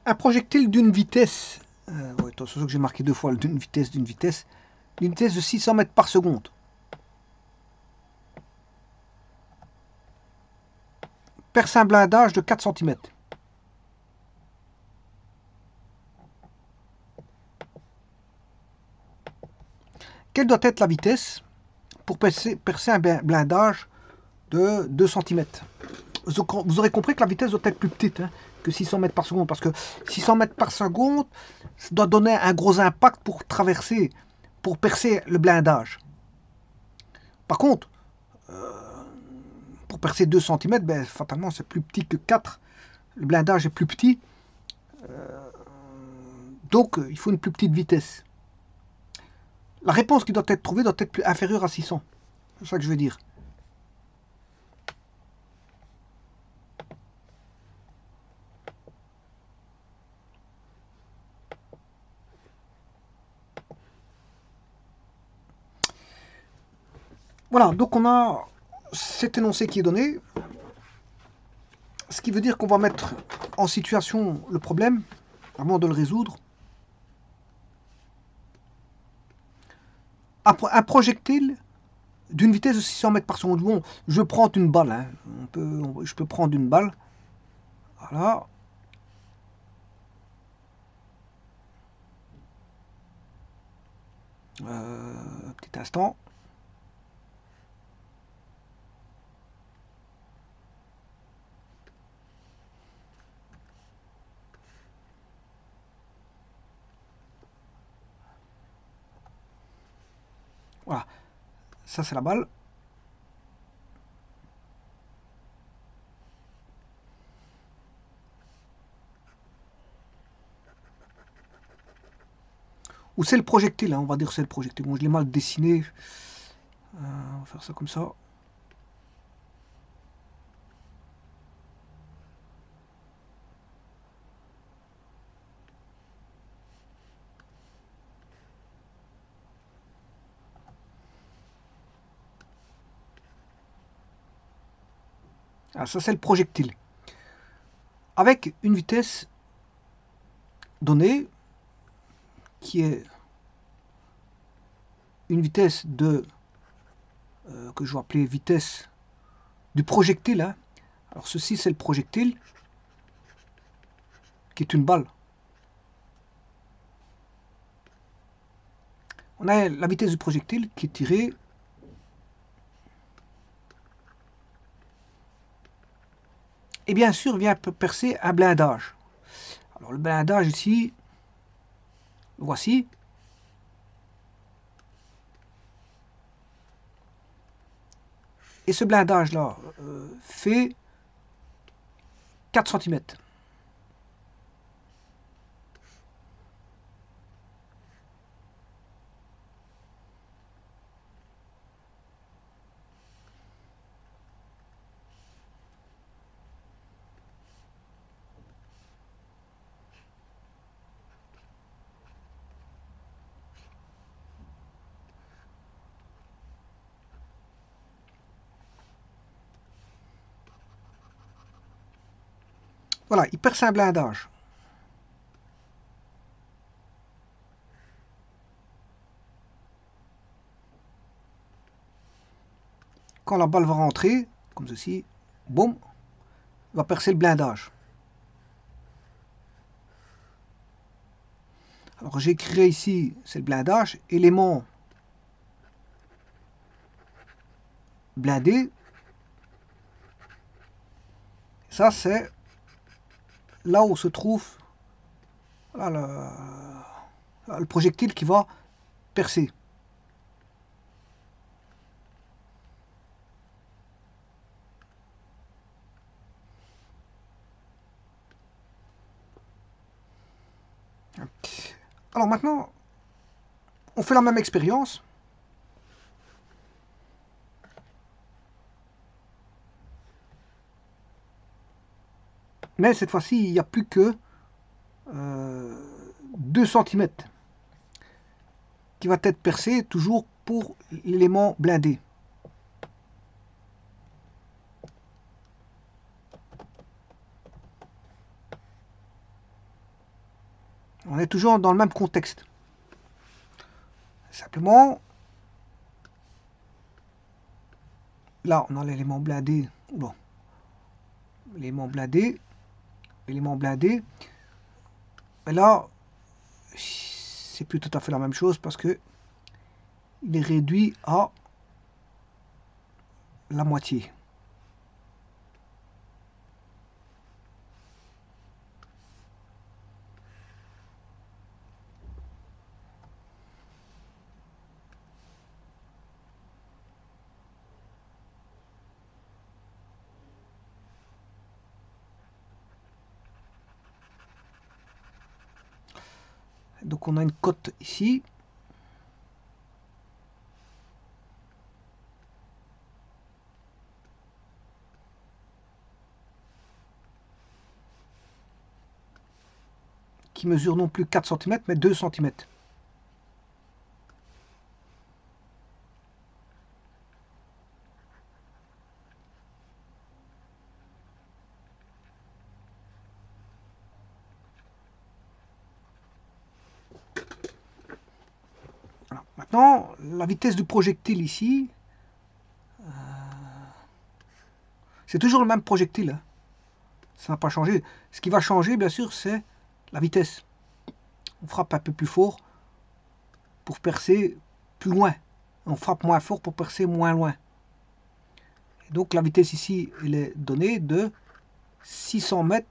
Un projectile d'une vitesse, ouais, attention que j'ai marqué 2 fois d'une vitesse de 600 mètres par seconde. Perce un blindage de 4 cm. Quelle doit être la vitesse pour percer un blindage de 2 cm? Vous aurez compris que la vitesse doit être plus petite que 600 mètres par seconde, parce que 600 mètres par seconde, ça doit donner un gros impact pour traverser, pour percer le blindage. Par contre, pour percer 2 cm, ben, fatalement c'est plus petit que 4. Le blindage est plus petit, donc il faut une plus petite vitesse. La réponse qui doit être trouvée doit être plus inférieure à 600. C'est ça que je veux dire. Voilà, donc on a cet énoncé qui est donné, ce qui veut dire qu'on va mettre en situation le problème avant de le résoudre. Un projectile d'une vitesse de 600 mètres par seconde. Bon, je prends une balle. Hein. Je peux prendre une balle. Voilà. Petit instant. Voilà. Ça, c'est la balle. Ou c'est le projectile, hein, on va dire c'est le projectile. Bon, je l'ai mal dessiné. On va faire ça comme ça. Ah, ça, c'est le projectile. Avec une vitesse donnée, qui est une vitesse de que je vais appeler vitesse du projectile. Hein. Alors ceci c'est le projectile qui est une balle. On a la vitesse du projectile qui est tirée et bien sûr vient percer un blindage. Alors le blindage ici, voici. Et ce blindage là fait 4 cm. Voilà, il perce un blindage. Quand la balle va rentrer, comme ceci, boum, va percer le blindage. Alors j'écrirai ici, c'est le blindage, élément blindé. Ça c'est là où se trouve voilà, le projectile qui va percer. Alors maintenant, on fait la même expérience. Mais cette fois-ci, il n'y a plus que 2 cm qui va être percé toujours pour l'élément blindé. On est toujours dans le même contexte. Simplement, là, on a l'élément blindé. Bon, l'élément blindé. Mais là, c'est plus tout à fait la même chose parce que il est réduit à la moitié. Donc on a une cote ici. Qui mesure non plus 4 cm mais 2 cm. Voilà. Maintenant, la vitesse du projectile ici, c'est toujours le même projectile. Hein. Ça n'a pas changé. Ce qui va changer, bien sûr, c'est la vitesse. On frappe un peu plus fort pour percer plus loin. On frappe moins fort pour percer moins loin. Et donc la vitesse ici, elle est donnée de 600 mètres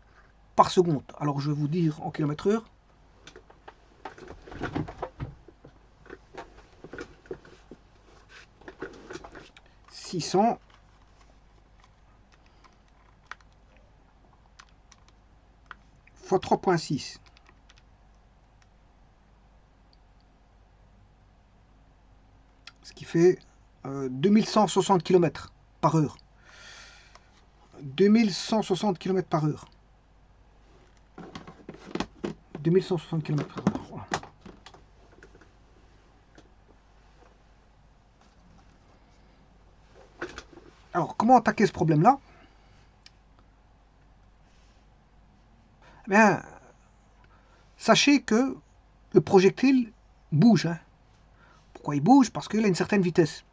par seconde. Alors je vais vous dire en km/h. 600 fois 3,6. Ce qui fait 2160 km par heure. 2160 km par heure. 2160 km par heure. Voilà. Alors, comment attaquer ce problème-là? Eh bien, sachez que le projectile bouge. Hein. Pourquoi il bouge? Parce qu'il a une certaine vitesse.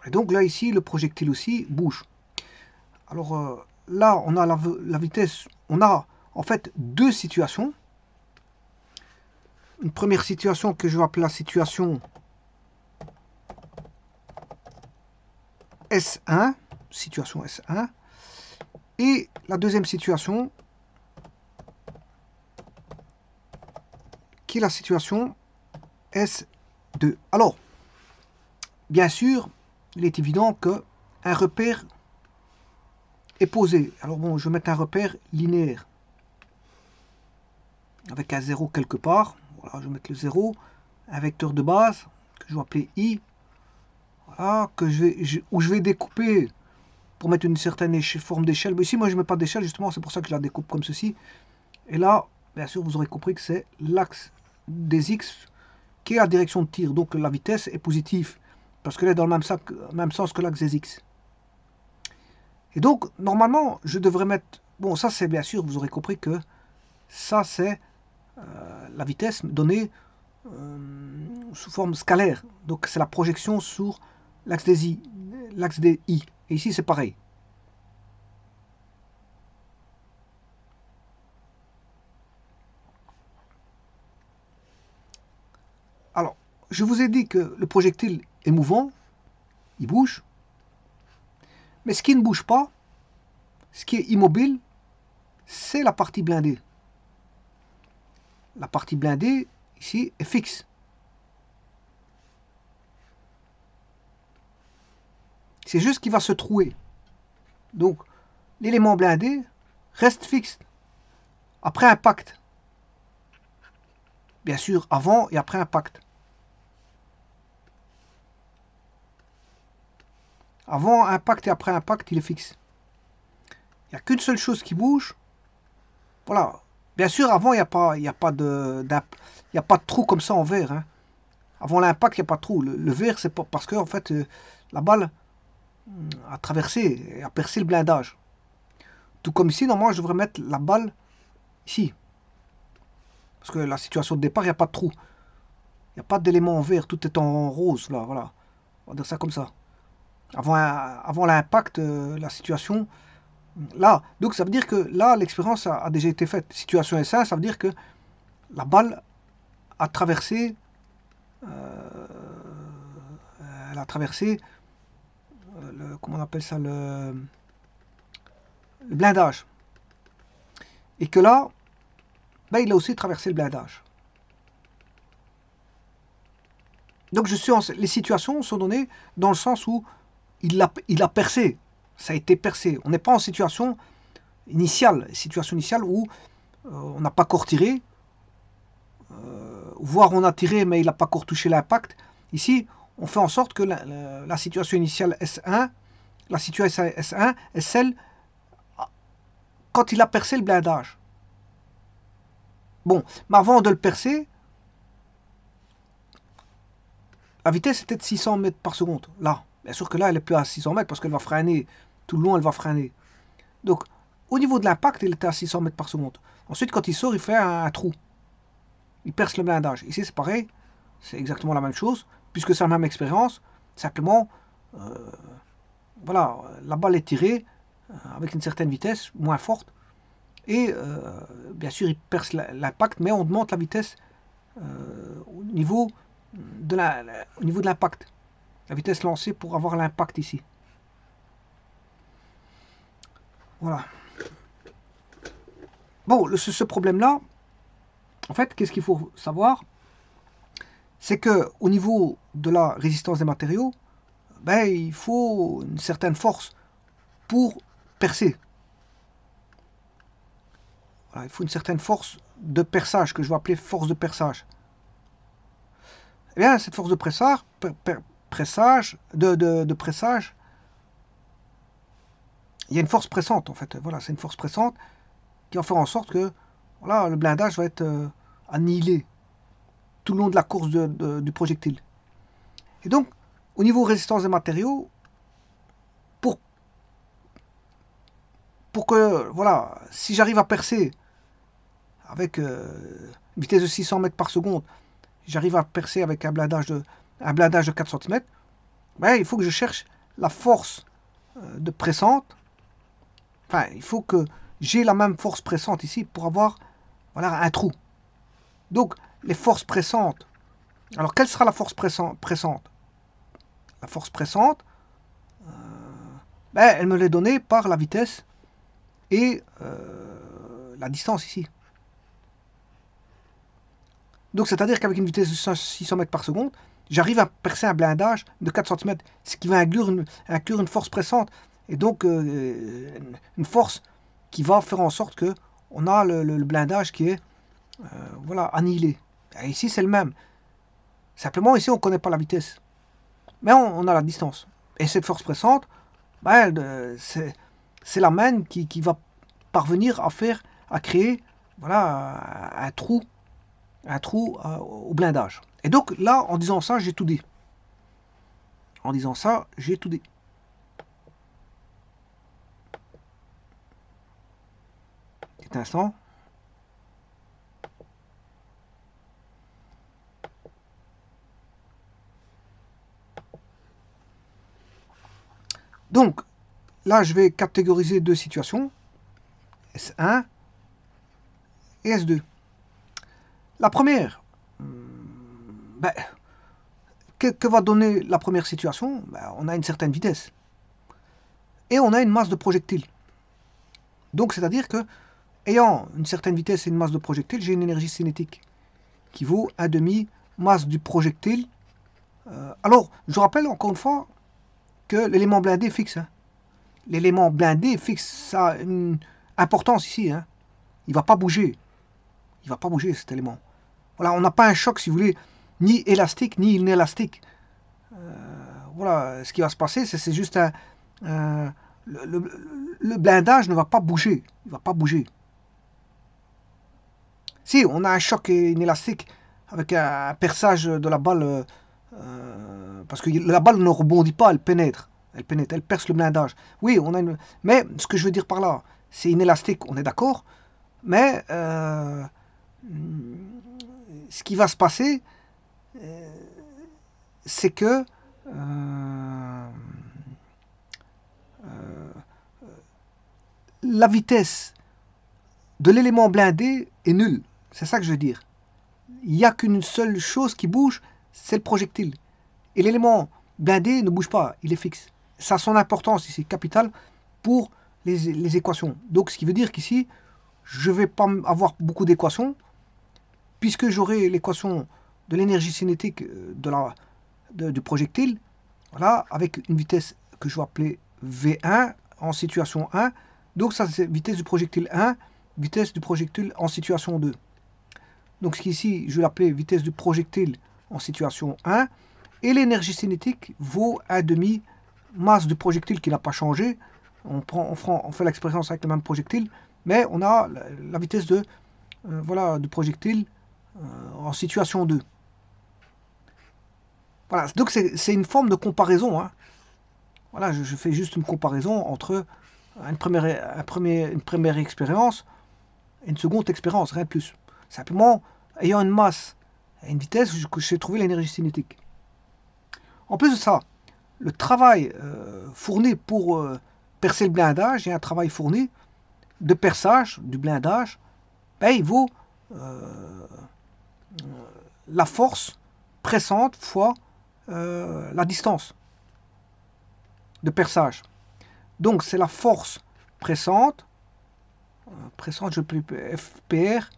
Et donc là, ici, le projectile aussi bouge. Alors là, on a la vitesse. On a en fait deux situations. Une première situation que je vais appeler la situation S1. Situation S1. Et la deuxième situation qui est la situation S2. Alors, bien sûr, il est évident qu'un repère est posé. Alors bon, je vais mettre un repère linéaire avec un 0 quelque part. Voilà, je vais mettre le 0, un vecteur de base que je vais appeler I. Voilà, où je vais découper pour mettre une certaine forme d'échelle. Mais ici, moi, je ne mets pas d'échelle, justement, c'est pour ça que je la découpe comme ceci. Et là, bien sûr, vous aurez compris que c'est l'axe des X qui est la direction de tir. Donc la vitesse est positive parce qu'elle est dans le même sens que l'axe des X. Et donc, normalement, je devrais mettre... Bon, ça, c'est bien sûr, vous aurez compris que ça, c'est la vitesse donnée sous forme scalaire. Donc, c'est la projection sur l'axe des I. Et ici, c'est pareil. Alors, je vous ai dit que le projectile est mouvant, il bouge. Mais ce qui ne bouge pas, ce qui est immobile, c'est la partie blindée. La partie blindée, ici, est fixe. C'est juste qu'il va se trouer. Donc, l'élément blindé reste fixe. Après impact. Bien sûr, avant et après impact. Avant impact et après impact, il est fixe. Il n'y a qu'une seule chose qui bouge. Voilà. Bien sûr, avant, il n'y a pas de trou comme ça en verre. Hein. Avant l'impact, il n'y a pas de trou. Le verre, c'est pas parce que en fait, la balle a traversé et a percé le blindage. Tout comme ici, normalement, je devrais mettre la balle ici. Parce que la situation de départ, il n'y a pas de trou. Il n'y a pas d'élément en vert, tout est en rose, là, voilà. On va dire ça comme ça. Avant l'impact, la situation, là. Donc ça veut dire que là, l'expérience a déjà été faite. Situation S1, ça veut dire que la balle a traversé, elle a traversé, comment on appelle ça, le blindage. Et que là, ben, il a aussi traversé le blindage. Donc les situations sont données dans le sens où il a percé. Ça a été percé. On n'est pas en situation initiale où on n'a pas encore tiré, voire on a tiré mais il n'a pas encore touché l'impact. Ici, on fait en sorte que la situation initiale S1, la situation S1 est celle quand il a percé le blindage. Bon, mais avant de le percer, la vitesse était de 600 mètres par seconde. Là, bien sûr que là, elle est plus à 600 mètres parce qu'elle va freiner. Tout le long, elle va freiner. Donc, au niveau de l'impact, il était à 600 mètres par seconde. Ensuite, quand il sort, il fait un trou. Il perce le blindage. Ici, c'est pareil. C'est exactement la même chose, puisque c'est la même expérience. Simplement, voilà, la balle est tirée avec une certaine vitesse, moins forte. Et bien sûr, il perce l'impact, mais on augmente la vitesse au niveau de l'impact. La vitesse lancée pour avoir l'impact ici. Voilà. Bon, ce problème-là, en fait, qu'est-ce qu'il faut savoir? C'est que au niveau de la résistance des matériaux, ben, il faut une certaine force pour percer. Voilà, il faut une certaine force de perçage, que je vais appeler force de perçage. Eh bien, cette force de pressage, de pressage, il y a une force pressante, en fait. Voilà, c'est une force pressante qui va faire en sorte que voilà, le blindage va être annihilé tout le long de la course du projectile. Et donc, au niveau résistance des matériaux, pour que, voilà, si j'arrive à percer avec une vitesse de 600 mètres par seconde, j'arrive à percer avec un blindage de 4 cm, ben, il faut que je cherche la force de pressante. Enfin, il faut que j'ai la même force pressante ici pour avoir voilà, un trou. Donc, les forces pressantes. Alors, quelle sera la force pressante? La force pressante, ben, elle me l'est donnée par la vitesse et la distance ici. Donc, c'est-à-dire qu'avec une vitesse de 600 mètres par seconde, j'arrive à percer un blindage de 4 cm, ce qui va inclure une force pressante, et donc une force qui va faire en sorte que on a le blindage qui est voilà, annihilé. Et ici, c'est le même. Simplement, ici, on ne connaît pas la vitesse. Mais on a la distance. Et cette force pressante, ben, c'est la même qui va parvenir à créer voilà, un trou au blindage. Et donc là, en disant ça, j'ai tout dit. En disant ça, j'ai tout dit. Petit instant. Donc, là, je vais catégoriser deux situations, S1 et S2. La première, ben, que va donner la première situation? Ben, on a une certaine vitesse. Et on a une masse de projectile. Donc, c'est-à-dire que, ayant une certaine vitesse et une masse de projectile, j'ai une énergie cinétique qui vaut 1/2 masse du projectile. Alors, je rappelle encore une fois que l'élément blindé est fixe. Hein. L'élément blindé fixe, ça a une importance ici. Hein. Il ne va pas bouger. Il ne va pas bouger cet élément. Voilà, on n'a pas un choc, si vous voulez, ni élastique, ni inélastique. Voilà, ce qui va se passer, c'est juste le blindage ne va pas bouger. Il ne va pas bouger. Si, on a un choc inélastique avec un perçage de la balle, parce que la balle ne rebondit pas, elle pénètre. Elle perce le blindage. Oui, on a une... Mais ce que je veux dire par là, c'est inélastique, on est d'accord. Mais ce qui va se passer, c'est que la vitesse de l'élément blindé est nulle. C'est ça que je veux dire. Il n'y a qu'une seule chose qui bouge, c'est le projectile. Et l'élément blindé ne bouge pas, il est fixe. Ça a son importance ici, capitale, pour les équations. Donc ce qui veut dire qu'ici, je ne vais pas avoir beaucoup d'équations, puisque j'aurai l'équation de l'énergie cinétique du projectile, voilà, avec une vitesse que je vais appeler V1 en situation 1. Donc ça c'est vitesse du projectile 1, vitesse du projectile en situation 2. Donc ici, je vais l'appeler vitesse du projectile en situation 1. Et l'énergie cinétique vaut 1,5 masse du projectile qui n'a pas changé. On fait l'expérience avec le même projectile, mais on a la vitesse voilà, du projectile en situation 2. Voilà, donc c'est une forme de comparaison. Hein. Voilà, je fais juste une comparaison entre une première expérience et une seconde expérience, rien de plus. Simplement, ayant une masse et une vitesse, j'ai trouvé l'énergie cinétique. En plus de ça, le travail fourni pour percer le blindage, il y a un travail fourni de perçage du blindage, ben, il vaut la force pressante fois la distance de perçage. Donc c'est la force pressante, je peux FPR,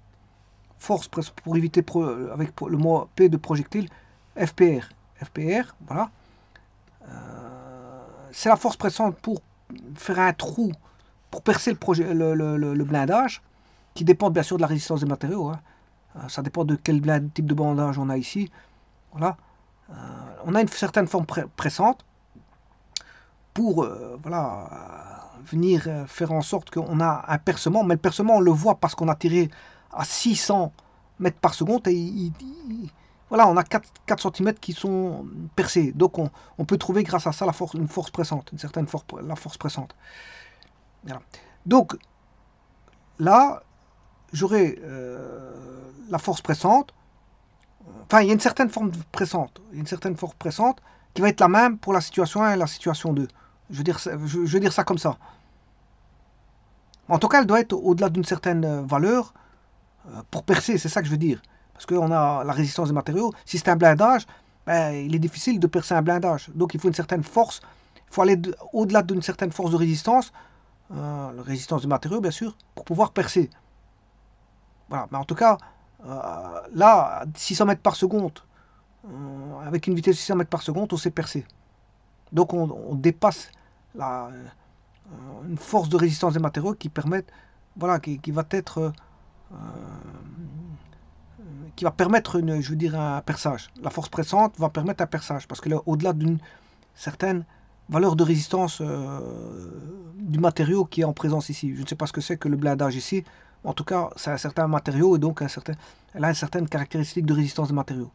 force pour éviter avec le mot P de projectile, FPR, voilà. C'est la force pressante pour faire un trou, pour percer le blindage, qui dépend bien sûr de la résistance des matériaux. Hein. Ça dépend de quel type de blindage on a ici. Voilà. On a une certaine forme pressante pour voilà, venir faire en sorte qu'on a un percement. Mais le percement, on le voit parce qu'on a tiré à 600 mètres par seconde et voilà, on a 4 cm qui sont percés. Donc on peut trouver grâce à ça une force pressante, une certaine force pressante. Voilà. Donc là, j'aurai la force pressante. Enfin, il y a une certaine forme pressante, qui va être la même pour la situation 1 et la situation 2. Je veux dire ça comme ça. En tout cas, elle doit être au-delà d'une certaine valeur pour percer, c'est ça que je veux dire. Parce qu'on a la résistance des matériaux. Si c'est un blindage, ben, il est difficile de percer un blindage. Donc il faut une certaine force. Il faut aller au-delà d'une certaine force de résistance, la résistance des matériaux bien sûr, pour pouvoir percer. Voilà. Mais en tout cas, là, 600 mètres par seconde, avec une vitesse de 600 mètres par seconde, on sait percer. Donc on dépasse une force de résistance des matériaux qui permettent, voilà, qui va être qui va permettre je veux dire un perçage. La force pressante va permettre un perçage parce que là, au-delà d'une certaine valeur de résistance du matériau qui est en présence ici. Je ne sais pas ce que c'est que le blindage ici. En tout cas, c'est un certain matériau et donc elle a une certaine caractéristique de résistance des matériaux.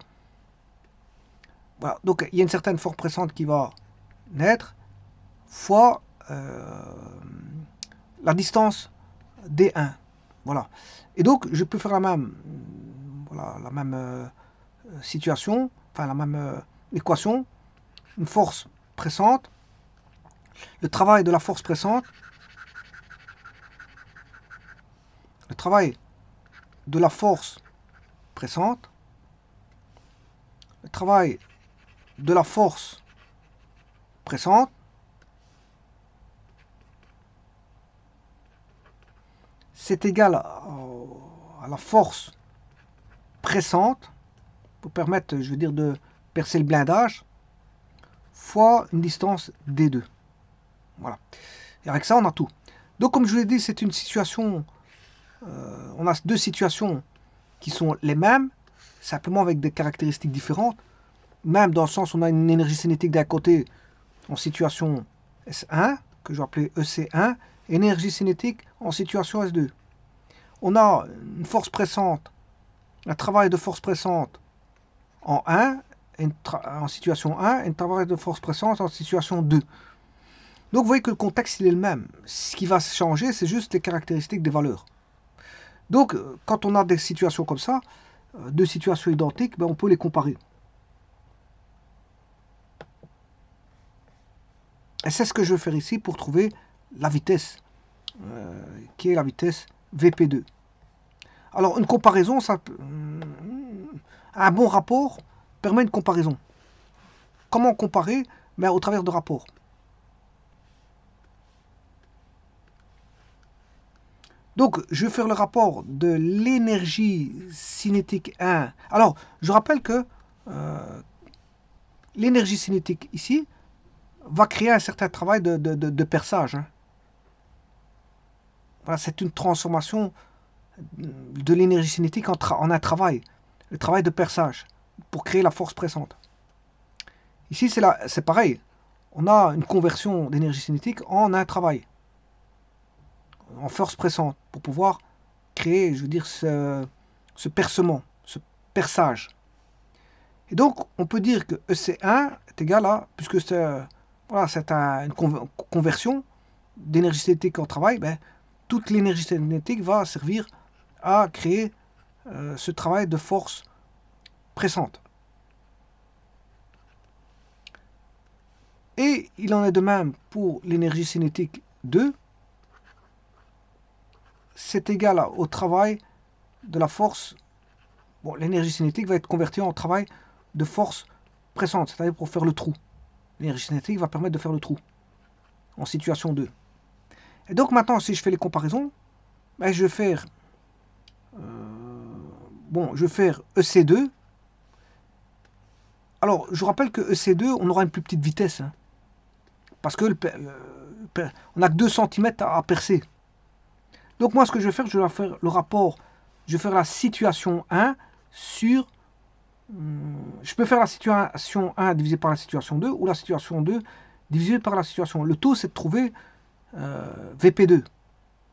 Voilà. Donc il y a une certaine force pressante qui va naître fois la distance D1. Voilà. Et donc je peux faire la même situation, enfin la même équation, une force pressante, le travail de la force pressante, le travail de la force pressante, le travail de la force pressante, c'est égal à la force pressante pour permettre, je veux dire, de percer le blindage fois une distance D2. Voilà. Et avec ça, on a tout. Donc, comme je vous l'ai dit, c'est une situation. On a deux situations qui sont les mêmes, simplement avec des caractéristiques différentes. Même dans le sens où on a une énergie cinétique d'un côté en situation S1, que je vais appeler EC1, et énergie cinétique en situation S2. On a une force pressante, un travail de force pressante en 1, en situation 1, et un travail de force pressante en situation 2. Donc vous voyez que le contexte il est le même. Ce qui va changer, c'est juste les caractéristiques des valeurs. Donc, quand on a des situations comme ça, deux situations identiques, ben, on peut les comparer. Et c'est ce que je vais faire ici pour trouver la vitesse, qui est la vitesse VP2. Alors, une comparaison, un bon rapport permet une comparaison. Comment comparer? Ben, au travers de rapports. Donc, je vais faire le rapport de l'énergie cinétique 1. Alors, je rappelle que l'énergie cinétique ici va créer un certain travail de perçage. Hein. Voilà, c'est une transformation de l'énergie cinétique en un travail. Le travail de perçage pour créer la force pressante. Ici, c'est pareil. On a une conversion d'énergie cinétique en un travail. En force pressante pour pouvoir créer, je veux dire, ce percement, ce perçage. Et donc, on peut dire que EC1 est égal à, puisque c'est voilà, une conversion d'énergie cinétique en travail, ben, toute l'énergie cinétique va servir à créer ce travail de force pressante. Et il en est de même pour l'énergie cinétique 2, c'est égal au travail de la force. Bon, l'énergie cinétique va être convertie en travail de force pressante, c'est-à-dire pour faire le trou. L'énergie cinétique va permettre de faire le trou en situation 2. Et donc maintenant, si je fais les comparaisons, ben, je vais faire je vais faire EC2. Alors, je rappelle que EC2, on aura une plus petite vitesse, hein, parce que on n'a que 2 cm à percer. Donc moi, ce que je vais faire, je vais faire le rapport, je vais faire la situation 1 sur... Je peux faire la situation 1 divisée par la situation 2, ou la situation 2 divisée par la situation 1. Le tout, c'est de trouver VP2.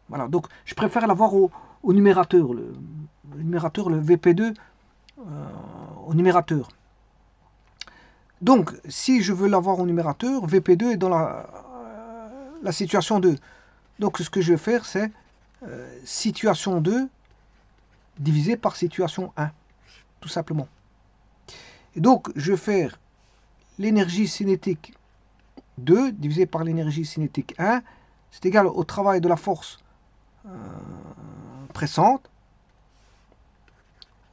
Voilà, donc je préfère l'avoir au numérateur, le numérateur, le VP2 au numérateur. Donc, si je veux l'avoir au numérateur, VP2 est dans la situation 2. Donc, ce que je vais faire, c'est situation 2 divisé par situation 1, tout simplement. Et donc, je vais faire l'énergie cinétique 2 divisé par l'énergie cinétique 1, c'est égal au travail de la force pressante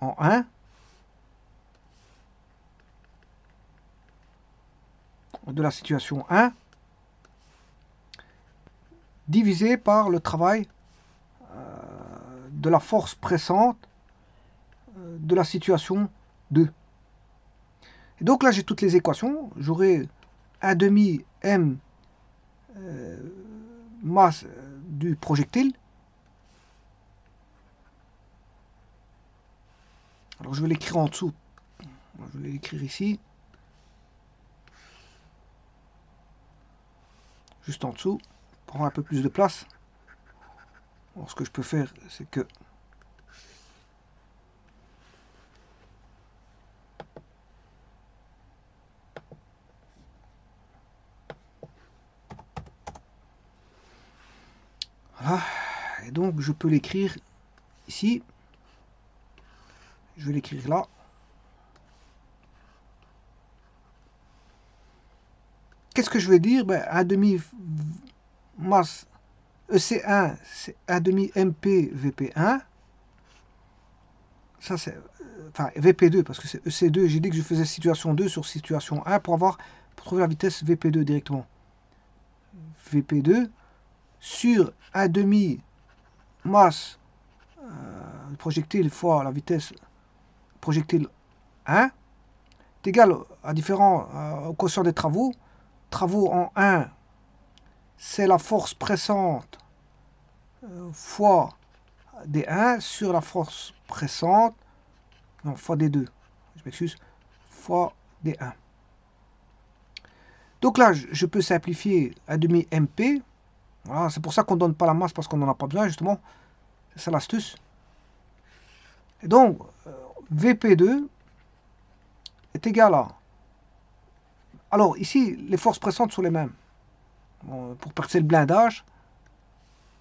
en 1 de la situation 1 divisé par le travail de la force pressante de la situation 2. Et donc là, j'ai toutes les équations. J'aurai 1 demi m masse du projectile. Alors je vais l'écrire en dessous. Je vais l'écrire ici. Juste en dessous. Pour avoir un peu plus de place. Alors ce que je peux faire, c'est que voilà. Et donc je peux l'écrire ici. Je vais l'écrire là. Qu'est-ce que je vais dire? Ben, 1 demi masse EC1, c'est 1 demi MP VP1. Ça c'est enfin VP2 parce que c'est EC2. J'ai dit que je faisais situation 2 sur situation 1 pour trouver la vitesse VP2 directement. VP2 sur 1 demi masse projectile fois la vitesse projectile 1 est égal à au quotient des travaux. Travaux en 1, c'est la force pressante fois D1 sur la force pressante, non, fois D2, je m'excuse, fois D1. Donc là, je peux simplifier à demi MP. Voilà, c'est pour ça qu'on ne donne pas la masse, parce qu'on n'en a pas besoin, justement. C'est ça l'astuce. Et donc, VP2 est égal à... Alors, ici, les forces pressantes sont les mêmes. Bon, pour percer le blindage,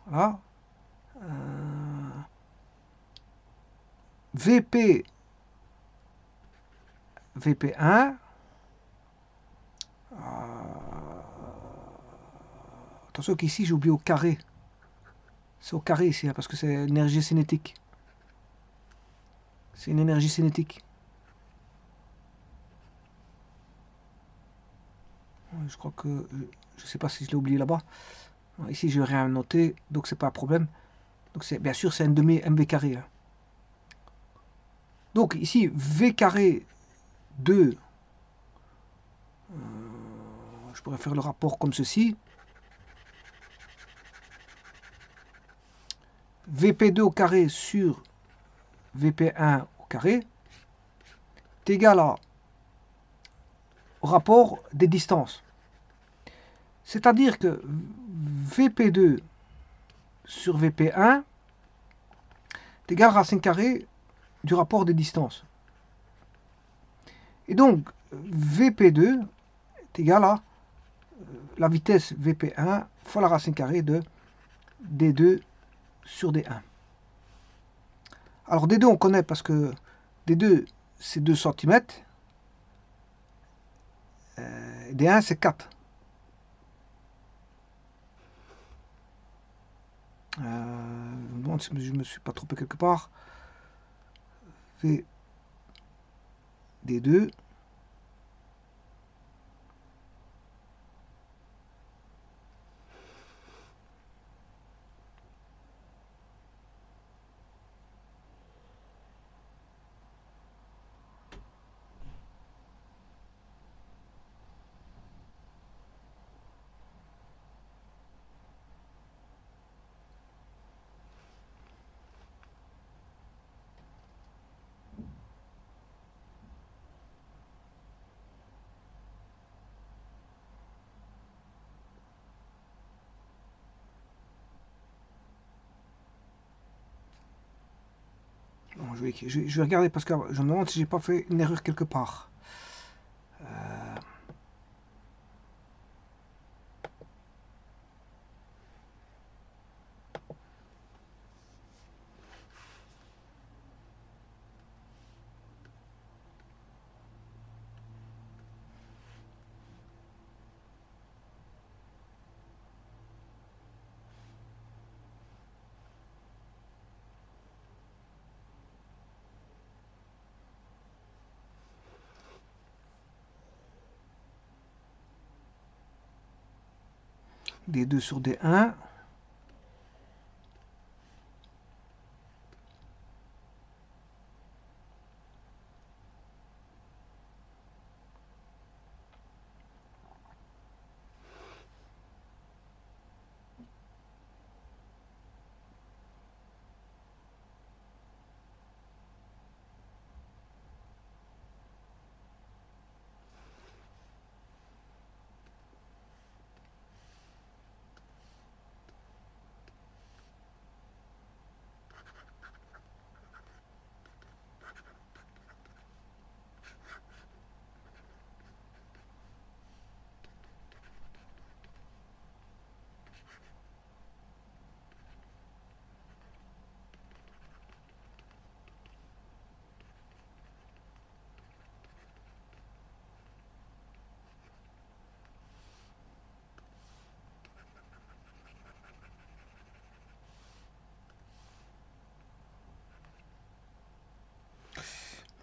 voilà. VP1, attention qu'ici j'ai oublié au carré, c'est au carré ici, hein, parce que c'est énergie cinétique, c'est une énergie cinétique. Je crois que, je sais pas si je l'ai oublié là-bas, ici je n'ai rien noté, donc c'est pas un problème. Donc c'est bien sûr c'est un demi mv carré, hein. Donc ici v carré 2, je pourrais faire le rapport comme ceci. Vp2 au carré sur Vp1 au carré est égal au rapport des distances. C'est-à-dire que Vp2 sur Vp1 est égal à racine carrée du rapport des distances. Et donc Vp2 est égal à la vitesse Vp1 fois la racine carrée de D2 sur D1. Alors D2 on connaît parce que D2 c'est 2 cm, D1 c'est 4. Je me demande si je me suis pas trompé quelque part. V D2 bon, je vais regarder parce que je me demande si j'ai pas fait une erreur quelque part. D2 sur D1.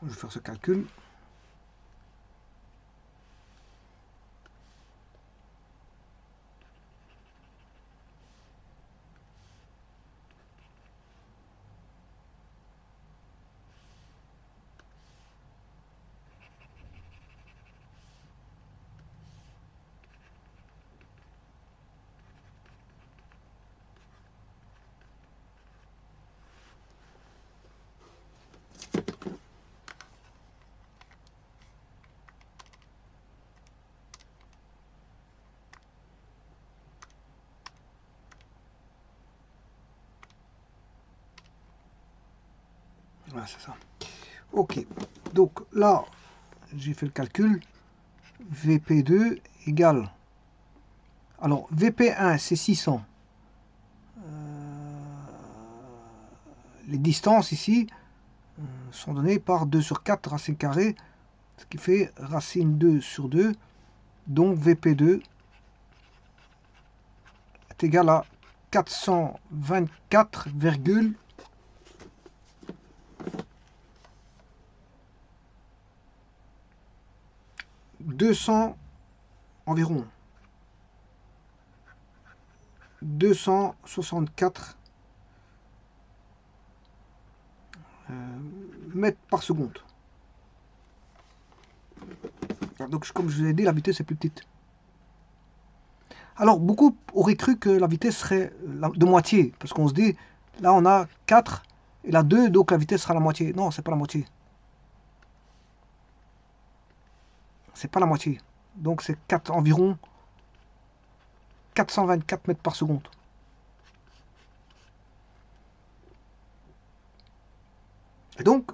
Je vais faire ce calcul. Voilà, c'est ça. Ok, donc là, j'ai fait le calcul. Vp2 égale... Alors, Vp1, c'est 600. Les distances ici, sont donnés par 2 sur 4 racine carrée, ce qui fait racine 2 sur 2, donc VP2 est égal à 424,200 environ 264 mètres par seconde. Donc comme je vous ai dit, la vitesse est plus petite. Alors beaucoup auraient cru que la vitesse serait de moitié, parce qu'on se dit, là on a 4 et là 2, donc la vitesse sera la moitié. Non, c'est pas la moitié. C'est pas la moitié. Donc c'est environ 424 mètres par seconde. Et donc,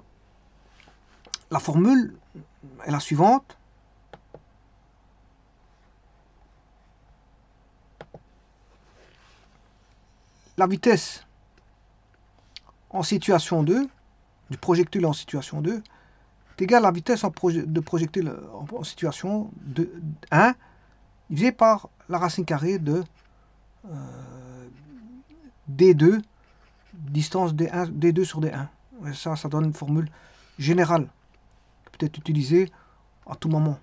la formule est la suivante. La vitesse en situation 2, du projectile en situation 2, est égale à la vitesse de projectile en situation 1, divisé par la racine carrée de D2, distance D2 sur D1. Et ça donne une formule générale, qui peut être utilisée à tout moment.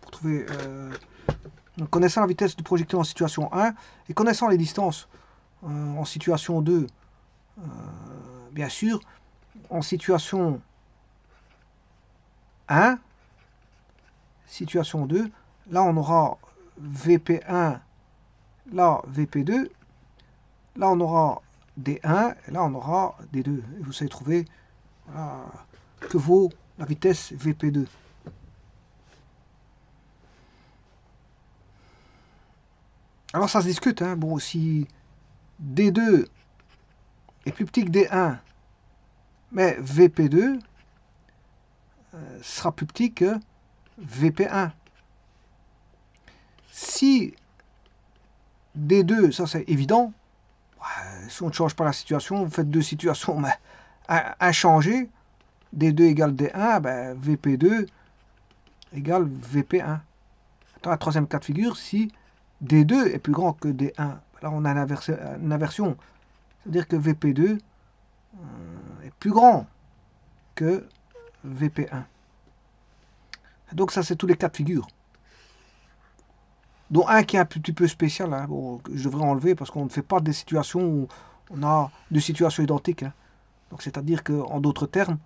Pour trouver, connaissant la vitesse du projectile en situation 1 et connaissant les distances en situation 2, bien sûr, en situation 1, situation 2, là on aura VP1, là VP2, là on aura D1, et là on aura D2. Et vous savez trouver que vaut la vitesse VP2. Alors ça se discute, hein. Bon, si D2 est plus petit que D1, mais VP2 sera plus petit que VP1. Si D2, ça c'est évident, si on ne change pas la situation, vous faites deux situations inchangées, D2 égale D1, ben VP2 égale VP1. Dans la troisième cas de figure, si D2 est plus grand que D1, là on a une inversion. C'est-à-dire que VP2 est plus grand que VP1. Donc ça c'est tous les cas de figure. Dont un qui est un petit peu spécial, hein, bon, que je devrais enlever parce qu'on ne fait pas des situations où on a deux situations identiques. Hein. Donc c'est-à-dire qu'en d'autres termes,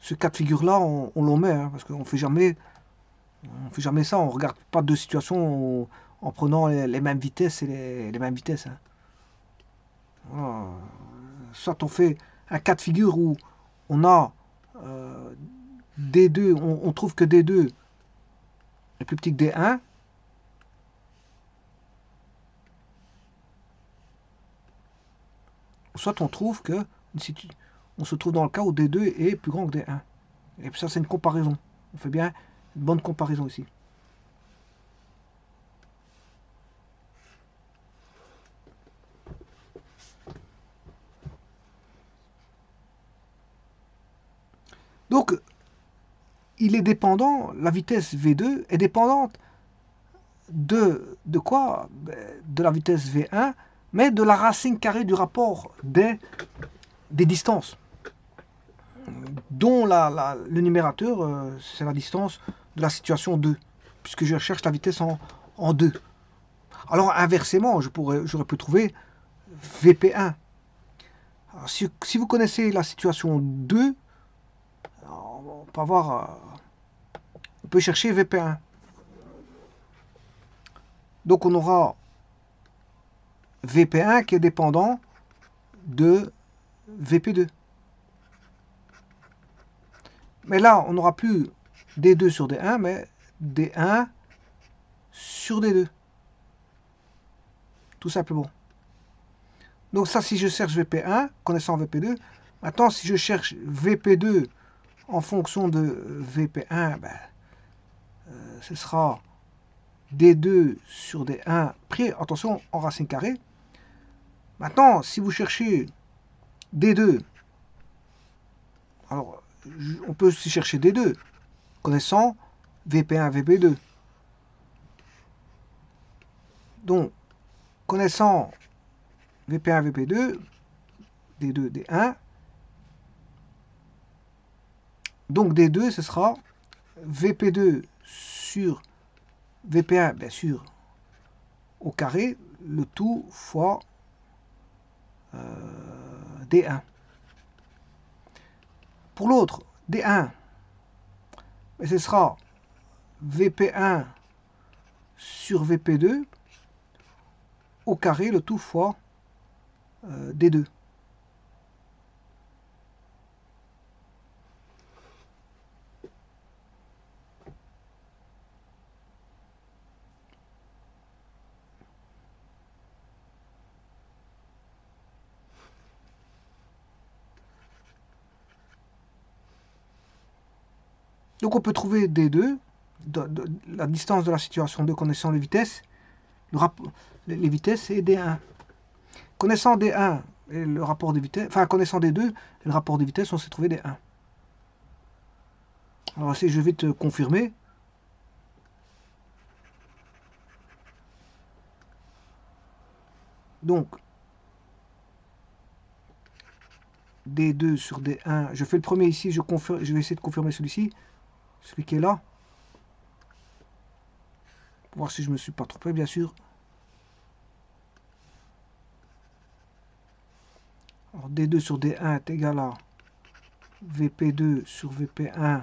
ce cas de figure-là, on l'omet, hein, parce qu'on ne fait jamais ça, on ne regarde pas deux situations en prenant les mêmes vitesses et les mêmes vitesses. Hein. Voilà. Soit on fait un cas de figure où on a D2, on trouve que D2 est plus petit que D1, soit on trouve que on se trouve dans le cas où D2 est plus grand que D1. Et puis ça c'est une comparaison. On fait bien une bonne comparaison ici. Donc il est dépendant, la vitesse V2 est dépendante de quoi? De la vitesse V1, mais de la racine carrée du rapport des distances, dont le numérateur, c'est la distance de la situation 2, puisque je cherche la vitesse en 2. Alors inversement, j'aurais pu trouver VP1. Alors, si vous connaissez la situation 2, on peut avoir, on peut chercher VP1. Donc on aura VP1 qui est dépendant de VP2. Mais là, on n'aura plus D2 sur D1, mais D1 sur D2. Tout simplement. Donc ça, si je cherche VP1, connaissant VP2, maintenant, si je cherche VP2 en fonction de VP1, ben, ce sera D2 sur D1 pris, attention, en racine carrée. Maintenant, si vous cherchez D2 Alors, on peut aussi chercher D2, connaissant VP1, VP2. Donc, connaissant VP1, VP2, D2, D1, donc D2, ce sera VP2 sur VP1, bien sûr, au carré, le tout fois D1. Pour l'autre, D1, ce sera VP1 sur VP2 au carré, le tout fois D2. Donc on peut trouver D2, la distance de la situation 2 connaissant les vitesses, les vitesses et D1. Connaissant D1 et le rapport des vitesses, enfin connaissant D2 et le rapport des vitesses, on s'est trouvé D1. Alors si je vais te confirmer. Donc D2 sur D1, je fais le premier ici, je vais essayer de confirmer celui-ci, celui qui est là. Pour voir si je ne me suis pas trompé, bien sûr. Alors D2 sur D1 est égal à VP2 sur VP1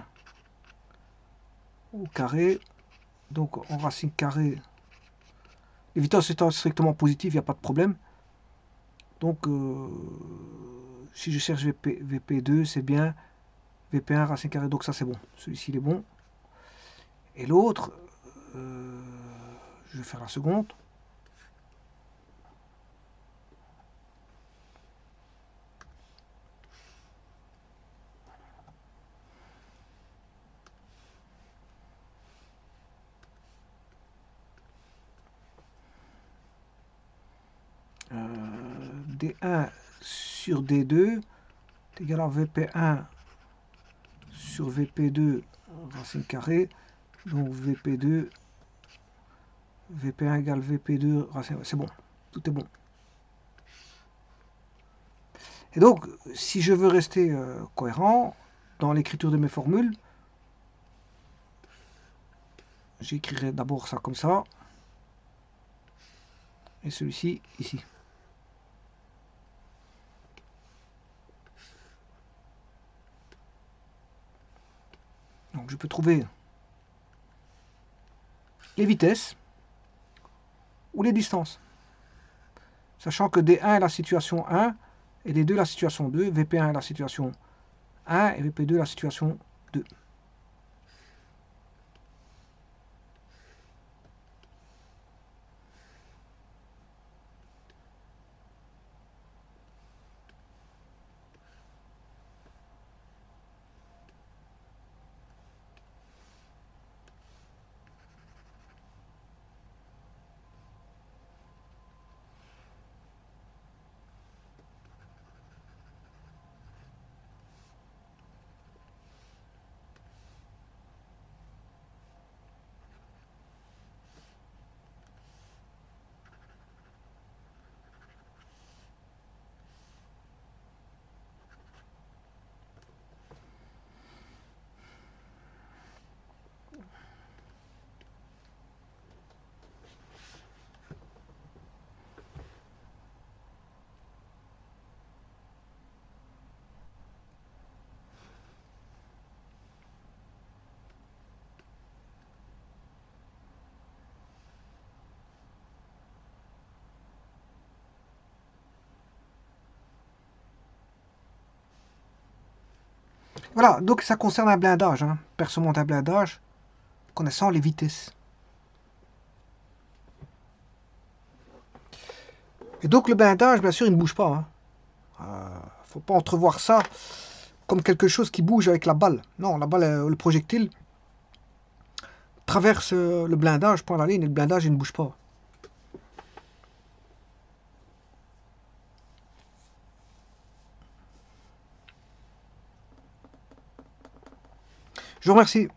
au carré. Donc en racine carrée, les vitesses étant strictement positives, il n'y a pas de problème. Donc si je cherche VP2, c'est bien VP1 racine carrée. Donc ça c'est bon. Celui-ci il est bon. Et l'autre, je vais faire la seconde. D1 sur D2 est égal à VP1 sur VP2 racine carrée. Donc VP2, VP1 égale VP2 racine. C'est bon, tout est bon. Et donc, si je veux rester cohérent dans l'écriture de mes formules, j'écrirai d'abord ça comme ça, et celui-ci ici. Donc je peux trouver les vitesses ou les distances, sachant que D1 est la situation 1 et D2 la situation 2, VP1 est la situation 1 et VP2 la situation 2. Voilà, donc ça concerne un blindage, hein, percement d'un blindage, connaissant les vitesses. Et donc le blindage, bien sûr, il ne bouge pas. Faut pas entrevoir ça comme quelque chose qui bouge avec la balle. Non, la balle, le projectile traverse le blindage, prend la ligne, et le blindage, il ne bouge pas. Je vous remercie.